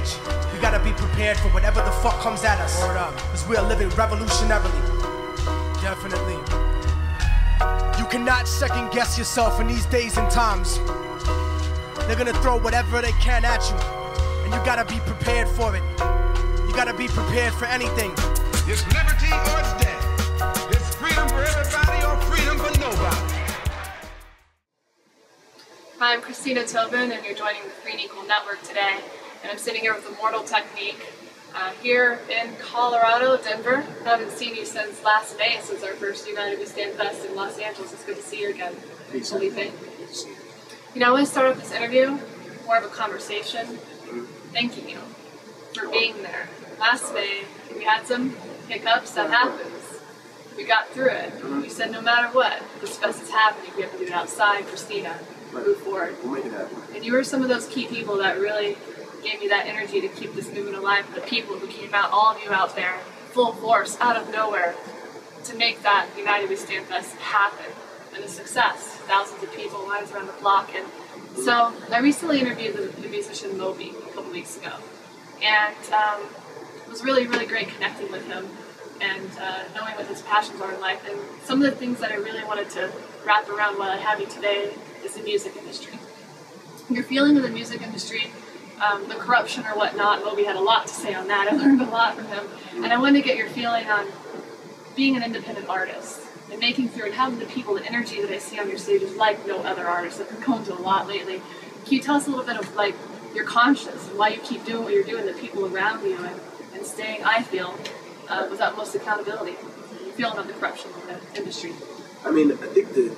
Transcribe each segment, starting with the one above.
edge. We gotta be prepared for whatever the fuck comes at us. Cause we are living revolutionarily. Definitely. You cannot second guess yourself in these days and times. They're gonna throw whatever they can at you. And you gotta be prepared for it. You gotta be prepared for anything. It's liberty or it's death. It's freedom for everybody or freedom for nobody. Hi, I'm Christina Tobin, and you're joining the Free and Equal Network today. And I'm sitting here with Immortal Technique here in Colorado, Denver. I haven't seen you since last May, since our first United We Stand Fest in Los Angeles. It's good to see you again. Thanks, Felipe. You know, I want to start off this interview, more of a conversation, thanking you for being there. Last May, we had some hiccups, that happens. We got through it. You said no matter what, this fest is happening, we have to do it outside, Christina. Move forward. We'll make it happen. And you were some of those key people that really gave me that energy to keep this movement alive. The people who came out, all of you out there, full force, out of nowhere, to make that United We Stand Fest happen and a success. Thousands of people, lines around the block. And so I recently interviewed the musician Moby a couple weeks ago, and it was really, really great connecting with him and knowing what his passions are in life. And some of the things that I really wanted to wrap around while I have you today is the music industry. Your feeling of the music industry, the corruption or whatnot, Moby had a lot to say on that. I learned a lot from him. And I wanted to get your feeling on being an independent artist and making through and having the people, the energy that I see on your stages like no other artist. I've been going to a lot lately. Can you tell us a little bit of like your conscience and why you keep doing what you're doing, the people around you, and staying, I feel, with utmost accountability, feeling on the corruption in the industry? I mean, I think that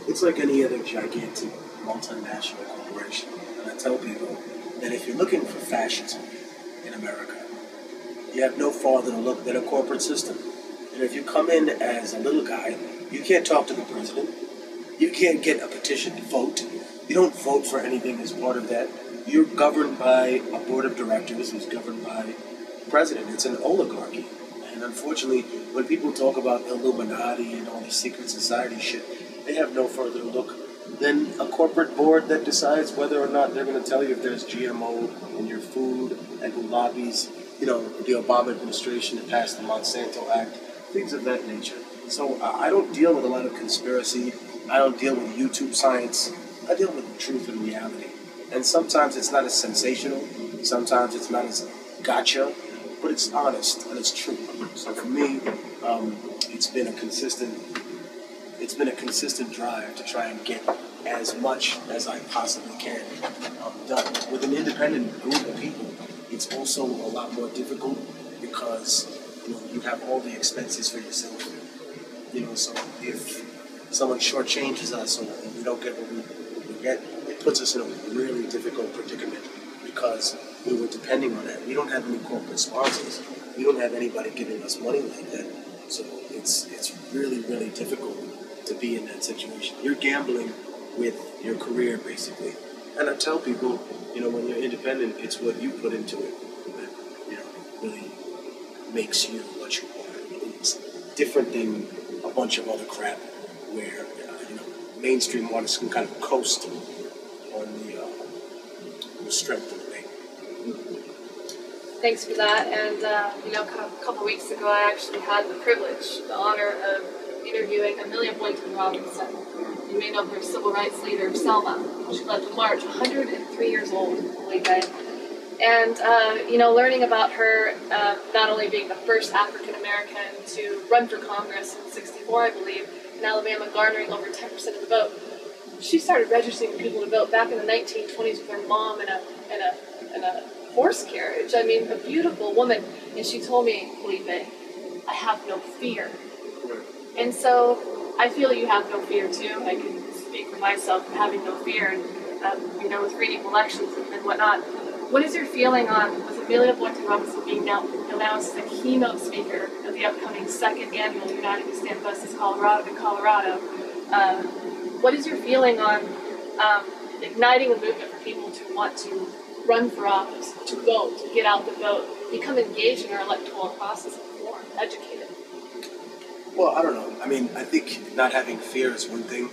it's like any other gigantic multinational corporation. And I tell people that if you're looking for fascism in America, you have no farther to look than a corporate system. And if you come in as a little guy, you can't talk to the president. You can't get a petition to vote. You don't vote for anything as part of that. You're governed by a board of directors who's governed by the president. It's an oligarchy. And unfortunately, when people talk about Illuminati and all this secret society shit, they have no further to look than a corporate board that decides whether or not they're going to tell you if there's GMO in your food, and who lobbies, you know, the Obama administration to pass the Monsanto Act, things of that nature. So I don't deal with a lot of conspiracy. I don't deal with YouTube science. I deal with truth and reality. And sometimes it's not as sensational. Sometimes it's not as gotcha. But it's honest and it's true. So for me, it's been a consistent drive to try and get as much as I possibly can done. With an independent group of people, it's also a lot more difficult because you have all the expenses for yourself. So if someone shortchanges us or we don't get what we get, it puts us in a really difficult predicament because we were depending on that. We don't have any corporate sponsors. We don't have anybody giving us money like that. So it's really, really difficult to be in that situation. You're gambling with your career, basically. And I tell people, when you're independent, it's what you put into it that, really makes you what you are. It's different than a bunch of other crap where, mainstream artists can kind of coast on the strength of the thing. Thanks for that. And, a couple weeks ago, I actually had the privilege, the honor of interviewing Amelia Boynton Robinson. You may know her, civil rights leader, Selma. She led the march, 103 years old, Felipe. And, learning about her, not only being the first African-American to run for Congress in '64, I believe, in Alabama, garnering over 10% of the vote. She started registering people to vote back in the 1920s with her mom in a horse carriage. I mean, a beautiful woman. And she told me, Felipe, I have no fear. And so I feel you have no fear too. I can speak for myself having no fear, and with free and equal elections and whatnot. What is your feeling on, with Amelia Boynton Robinson being now announced as the keynote speaker of the upcoming second annual United We Stand Fest in Colorado? What is your feeling on igniting a movement for people to want to run for office, to vote, to get out the vote, become engaged in our electoral process, informed, educated? Well, I don't know. I mean, I think not having fear is one thing,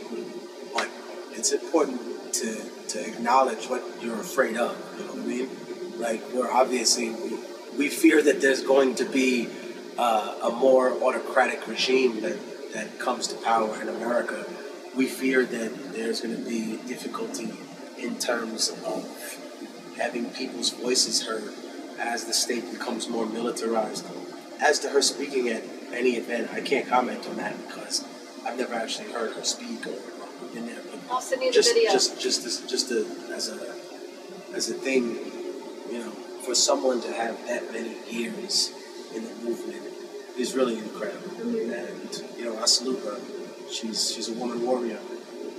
but it's important to acknowledge what you're afraid of, you know what I mean? Like, we fear that there's going to be a more autocratic regime that comes to power in America. We fear that there's going to be difficulty in terms of having people's voices heard as the state becomes more militarized. As to her speaking at any event, I can't comment on that because I've never actually heard her speak or been there. But I'll send you the video. As a thing, you know, for someone to have that many years in the movement is really incredible. Mm-hmm. And you know, I salute her. She's a woman warrior,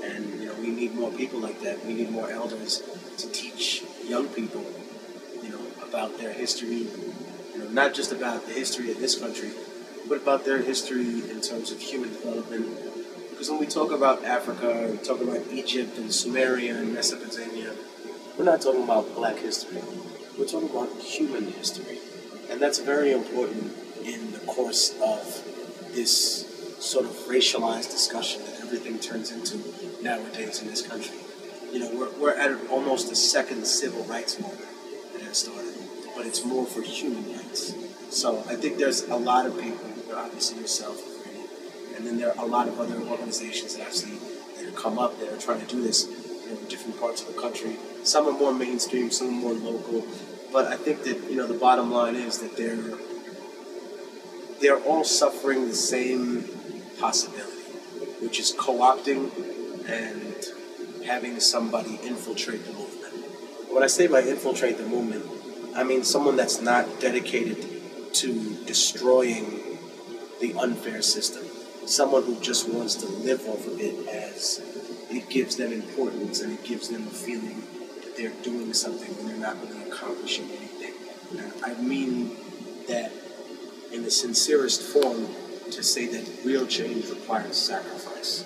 and you know, we need more people like that. We need more elders to teach young people, you know, about their history. You know, not just about the history of this country, but about their history in terms of human development. Because when we talk about Africa, we talk about Egypt and Sumeria and Mesopotamia, we're not talking about black history. We're talking about human history. And that's very important in the course of this sort of racialized discussion that everything turns into nowadays in this country. You know, we're at almost a second civil rights moment that has started, but it's more for human rights. So I think there's a lot of people, obviously yourself, and then there are a lot of other organizations that I've seen that have come up that are trying to do this, you know, in different parts of the country. Some are more mainstream, some are more local. But I think that, you know, the bottom line is that they're all suffering the same possibility, which is co-opting and having somebody infiltrate the movement. When I say by infiltrate the movement, I mean someone that's not dedicated to destroying the unfair system. Someone who just wants to live off of it as it gives them importance and it gives them a feeling that they're doing something when they're not really accomplishing anything. And I mean that in the sincerest form to say that real change requires sacrifice.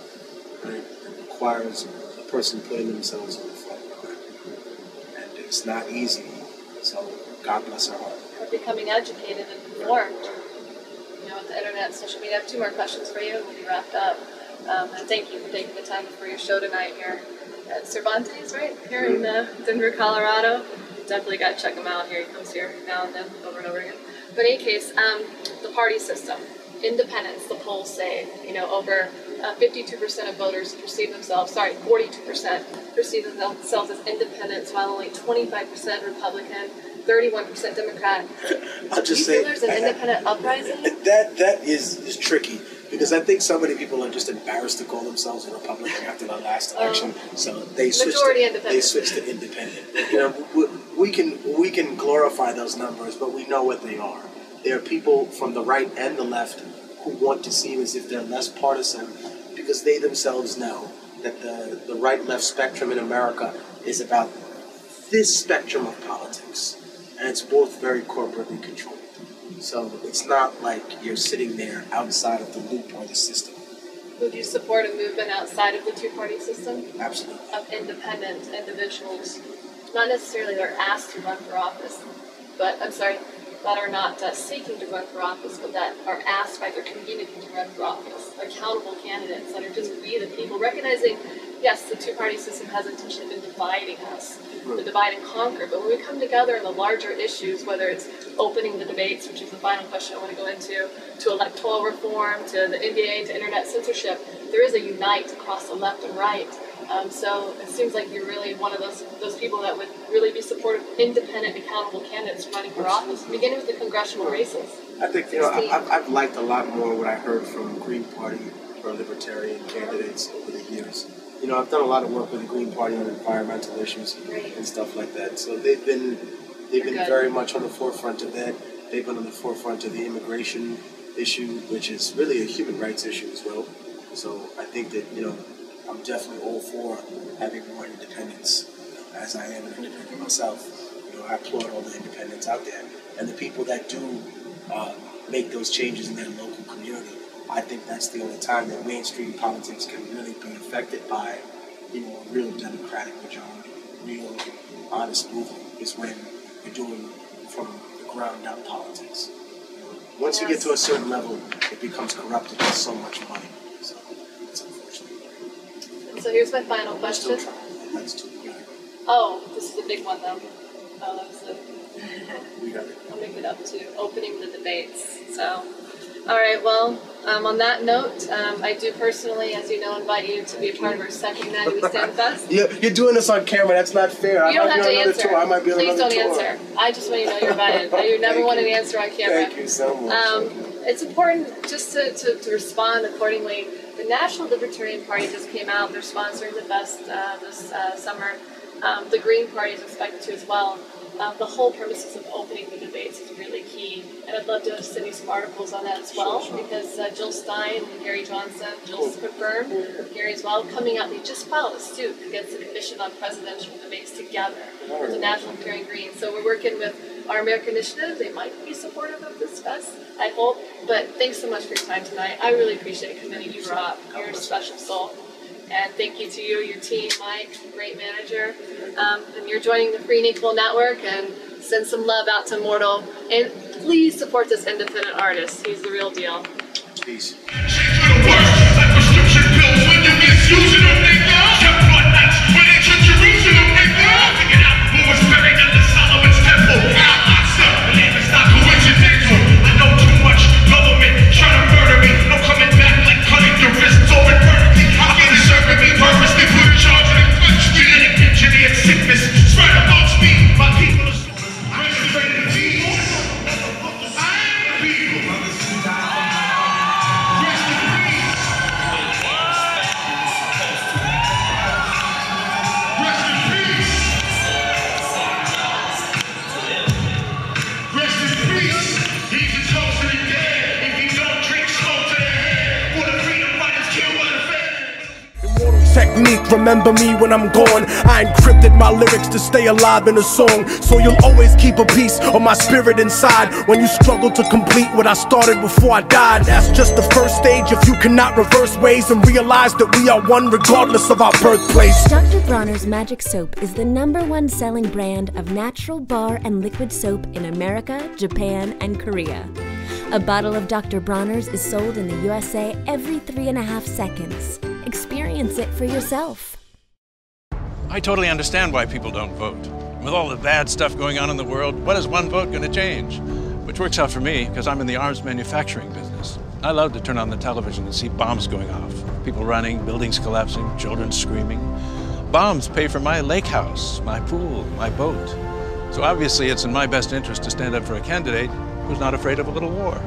Right? It requires a person putting themselves on the front line. And it's not easy. So God bless our heart. We're becoming educated and informed. You know, with the internet, social media. I have 2 more questions for you. We'll be wrapped up. And thank you for taking the time for your show tonight here at Cervantes, right? Here in Denver, Colorado. Definitely got to check him out here. He comes here now and then, over and over again. But in any case, the party system, independence, the polls say, you know, over 52% of voters perceive themselves, 42% perceive themselves as independents, while only 25% Republican, 31% Democrat. I'll just say there's an independent uprising? That is tricky, because I think so many people are just embarrassed to call themselves a Republican after the last election, so they switched to independent. You know, we can glorify those numbers, but we know what they are. There are people from the right and the left who want to seem as if they're less partisan, because they themselves know that the right-left spectrum in America is about this spectrum of politics. And it's both very corporately controlled. So it's not like you're sitting there outside of the loop or the system. Would you support a movement outside of the 2-party system? Absolutely. Of independent individuals, not necessarily that are asked to run for office, but, that are not seeking to run for office, but that are asked by their community to run for office. Accountable candidates that are just we the people, recognizing, yes, the 2-party system has intentionally been dividing us, the divide and conquer, but when we come together in the larger issues, whether it's opening the debates, which is the final question I want to go into, to electoral reform, to the NBA, to internet censorship, there is a unite across the left and right. So it seems like you're really one of those people that would really be supportive of independent, accountable candidates running for office, beginning with the congressional races. I think, you know, I've liked a lot more what I heard from Green Party or Libertarian candidates over the years. You know, I've done a lot of work with the Green Party on environmental issues and stuff like that. So they've been very much on the forefront of that. They've been on the forefront of the immigration issue, which is really a human rights issue as well. So I think that, you know, I'm definitely all for having more independence, as I am an independent myself. You know, I applaud all the independents out there. And the people that do make those changes in their local community, I think that's the only time that mainstream politics can really be affected by, you know, a real democratic majority, real honest movement, is when you're doing from the ground up politics. You know, once you get to a certain level, it becomes corrupted with so much money. So it's unfortunate. So here's my final question. That's too bad. Oh, this is a big one though. Oh, that was make it up to opening the debates. So, all right, well, on that note, I do personally, as you know, invite you to be a part of our second Natty We Stand Fest. You're doing this on camera. That's not fair. You don't have to answer. I might be on Please another don't tour. answer. I just want you to know you're invited. You never want an answer on camera. Thank you so much. It's important just to respond accordingly. The National Libertarian Party just came out. They're sponsoring the fest this summer. The Green Party is expected to as well. The whole premises of opening the debates is really key. And I'd love to send you some articles on that as well, because Jill Stein and Gary Johnson, Jill's confirmed, Gary as well, coming out. They just filed a suit against the Commission on Presidential Debates together with the National Libertarian Green. So we're working with our American Initiative. They might be supportive of this fest, I hope. But thanks so much for your time tonight. I really appreciate coming. You rock. You're a special soul. And thank you to you, your team, Mike, great manager. And you're joining the Free and Equal Network, and send some love out to Immortal. And please support this independent artist. He's the real deal. Peace. Technique, remember me when I'm gone. I encrypted my lyrics to stay alive in a song, so you'll always keep a piece of my spirit inside when you struggle to complete what I started before I died. That's just the first stage if you cannot reverse ways and realize that we are one regardless of our birthplace. Dr. Bronner's Magic Soap is the #1 selling brand of natural bar and liquid soap in America, Japan, and Korea. A bottle of Dr. Bronner's is sold in the USA every 3.5 seconds. Experience it for yourself. I totally understand why people don't vote. With all the bad stuff going on in the world, what is one vote going to change? Which works out for me because I'm in the arms manufacturing business. I love to turn on the television and see bombs going off. People running, buildings collapsing, children screaming. Bombs pay for my lake house, my pool, my boat. So obviously it's in my best interest to stand up for a candidate who's not afraid of a little war.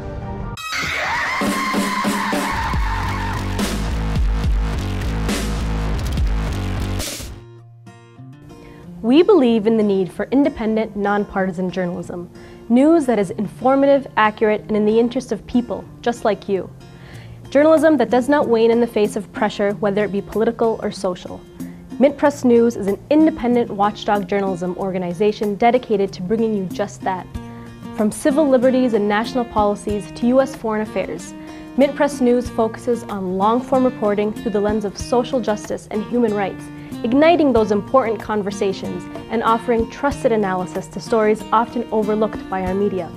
We believe in the need for independent, nonpartisan journalism, news that is informative, accurate, and in the interest of people, just like you. Journalism that does not wane in the face of pressure, whether it be political or social. Mint Press News is an independent watchdog journalism organization dedicated to bringing you just that. From civil liberties and national policies to U.S. foreign affairs, Mint Press News focuses on long-form reporting through the lens of social justice and human rights, igniting those important conversations and offering trusted analysis to stories often overlooked by our media.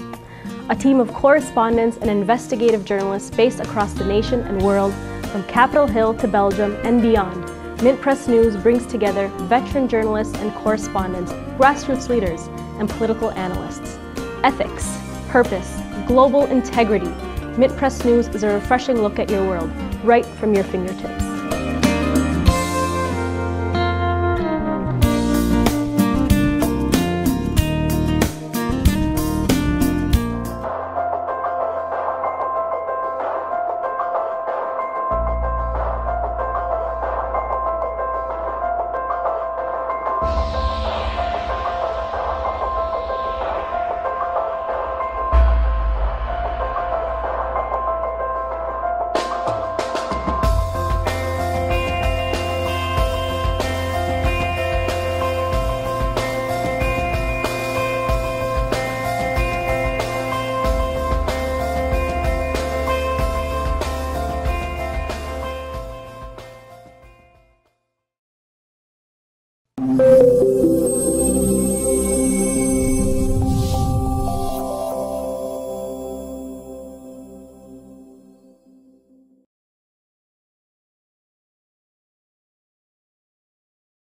A team of correspondents and investigative journalists based across the nation and world, from Capitol Hill to Belgium and beyond, Mint Press News brings together veteran journalists and correspondents, grassroots leaders, and political analysts. Ethics, purpose, global integrity. Mint Press News is a refreshing look at your world, right from your fingertips.